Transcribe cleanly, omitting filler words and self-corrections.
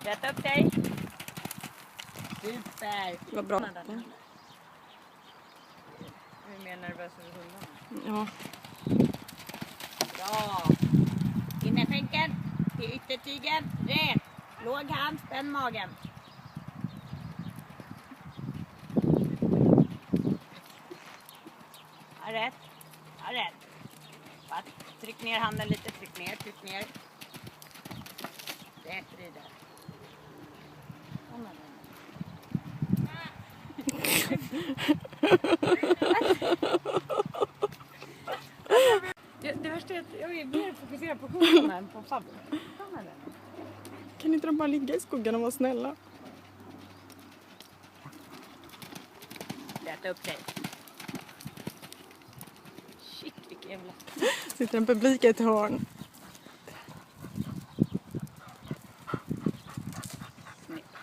Rätt upp dig. Super. Vad bra. Jag är mer nervös över hundarna. Ja. Bra. Innerskänken till yttertygen. Rätt. Låg hand, spänn magen. Ja, rätt. Ja, rätt. Tryck ner handen lite. Tryck ner. Rätt rider. Det värsta är att jag är mer fokuserad på hunden än på Fabbe. Kan inte de bara ligga i skuggan och vara snälla? Rätt upp dig. Shit, vilken jävla... Sitter en publik i ett hörn. Snyggt.